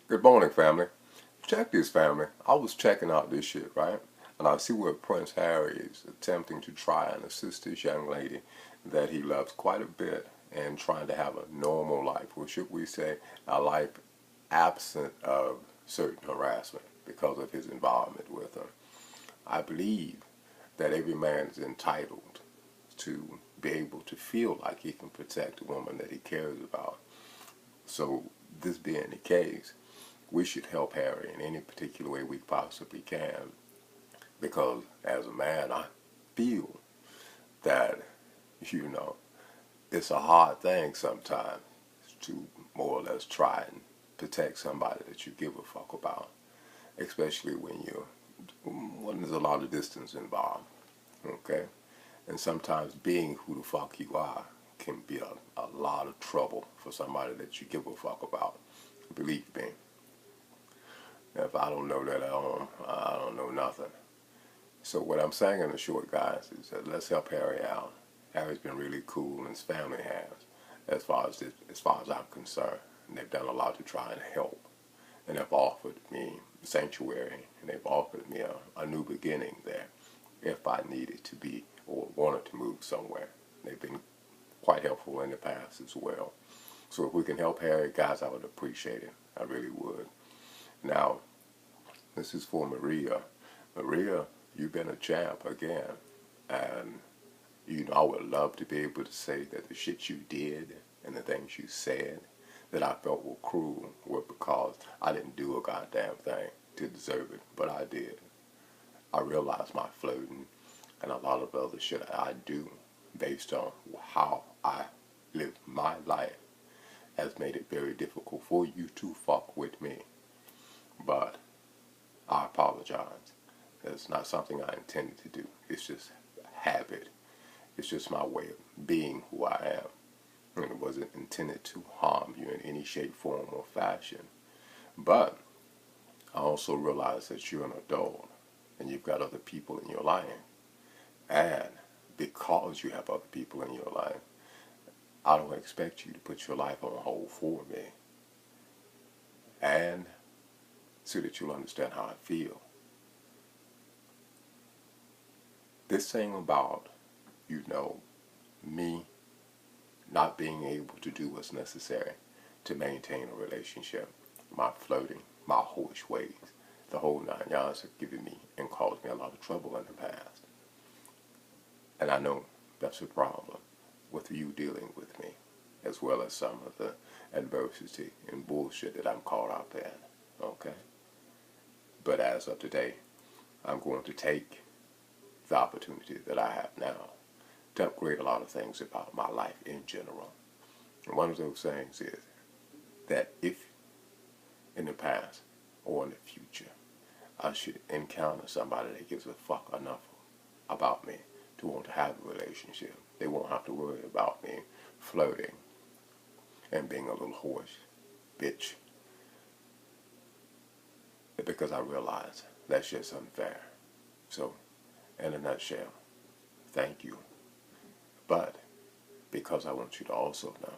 Good morning, family. Check this, family. I was checking out this shit, right? And I see where Prince Harry is attempting to try and assist this young lady that he loves quite a bit and trying to have a normal life, or should we say, a life absent of certain harassment because of his involvement with her. I believe that every man is entitled to be able to feel like he can protect a woman that he cares about. So, this being the case, we should help Harry in any particular way we possibly can because as a man, I feel that, you know, it's a hard thing sometimes to more or less try and protect somebody that you give a fuck about, especially when there's a lot of distance involved, okay? And sometimes being who the fuck you are can be a lot of trouble for somebody that you give a fuck about. Believe me. If I don't know that I don't know nothing. So what I'm saying in the short, guys, is that let's help Harry out. Harry's been really cool, and his family has, as far as I'm concerned. And they've done a lot to try and help, and they've offered me sanctuary, and they've offered me a new beginning there, if I needed to be or wanted to move somewhere. They've been quite helpful in the past as well. So if we can help Harry, guys, I would appreciate it. I really would. Now, this is for Maria. Maria, you've been a champ again. And, I would love to be able to say that the shit you did and the things you said that I felt were cruel were because I didn't do a goddamn thing to deserve it. But I did. I realized my flirting and a lot of other shit I do based on how I live my life has made it very difficult for you to fuck with me. But I apologize. It's not something I intended to do. It's just habit. It's just my way of being who I am. And it wasn't intended to harm you in any shape, form, or fashion. But I also realize that you're an adult and you've got other people in your life. And because you have other people in your life, I don't expect you to put your life on hold for me. And so that you'll understand how I feel. This thing about, me not being able to do what's necessary to maintain a relationship, my flirting, my whorish ways, the whole nine yards have given me and caused me a lot of trouble in the past. And I know that's a problem with you dealing with me, as well as some of the adversity and bullshit that I'm caught up in, okay? But as of today, I'm going to take the opportunity that I have now to upgrade a lot of things about my life in general. And one of those things is that if in the past or in the future I should encounter somebody that gives a fuck enough about me to want to have a relationship, they won't have to worry about me flirting and being a little horse bitch. Because I realize that's just unfair. So, in a nutshell, thank you. But because I want you to also know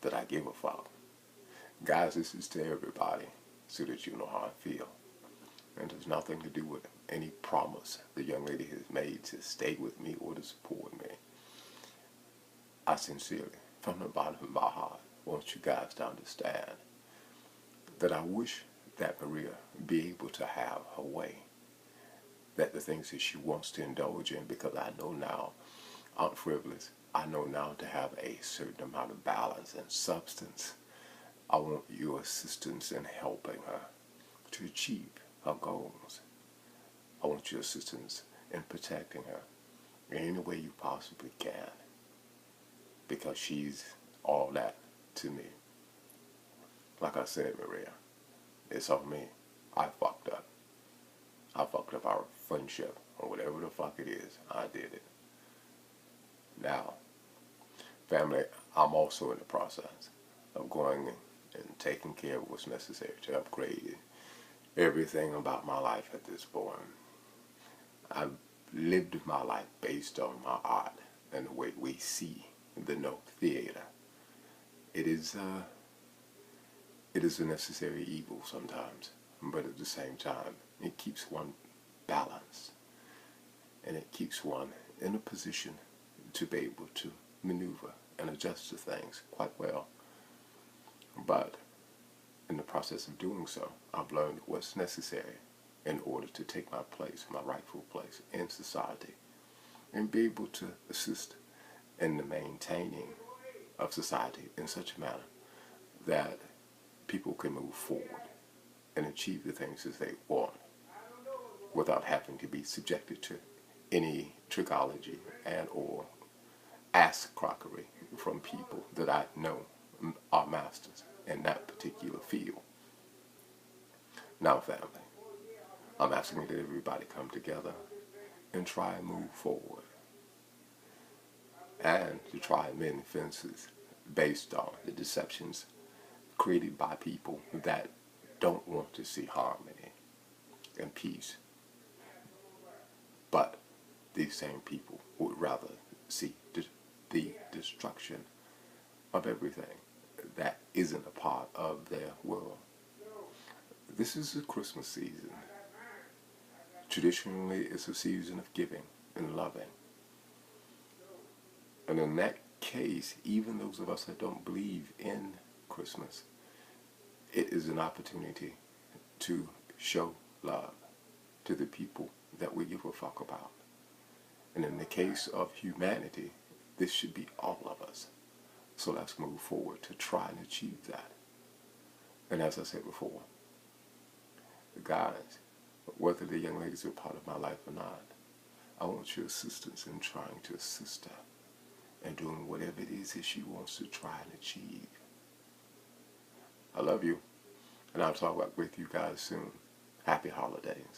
that I give a fuck. Guys, this is to everybody so that you know how I feel. And there's nothing to do with any promise the young lady has made to stay with me or to support me. I sincerely, from the bottom of my heart, want you guys to understand that I wish that Maria be able to have her way. That the things that she wants to indulge in, because I know now I'm frivolous. I know now to have a certain amount of balance and substance. I want your assistance in helping her to achieve her goals. I want your assistance in protecting her in any way you possibly can, because she's all that to me. Like I said, Maria, it's on me. I fucked up. I fucked up our friendship, or whatever the fuck it is. I did it. Now, family, I'm also in the process of going and taking care of what's necessary to upgrade everything about my life at this point. I've lived my life based on my art and the way we see the note theater. It is it is a necessary evil sometimes, but at the same time, it keeps one balanced, and it keeps one in a position to be able to maneuver and adjust to things quite well. But in the process of doing so, I've learned what's necessary in order to take my place, my rightful place in society, and be able to assist in the maintaining of society in such a manner that people can move forward and achieve the things that they want without having to be subjected to any trickology and or ass crockery from people that I know are masters in that particular field. Now, family, I'm asking that everybody come together and try and move forward and to try and mend fences based on the deceptions created by people that don't want to see harmony and peace. But these same people would rather see the destruction of everything that isn't a part of their world. This is the Christmas season. Traditionally, it's a season of giving and loving. And in that case, even those of us that don't believe in Christmas, it is an opportunity to show love to the people that we give a fuck about. And in the case of humanity, this should be all of us. So let's move forward to try and achieve that. And as I said before, guys, whether the young ladies are part of my life or not, I want your assistance in trying to assist her and doing whatever it is that she wants to try and achieve. I love you, and I'll talk with you guys soon. Happy holidays.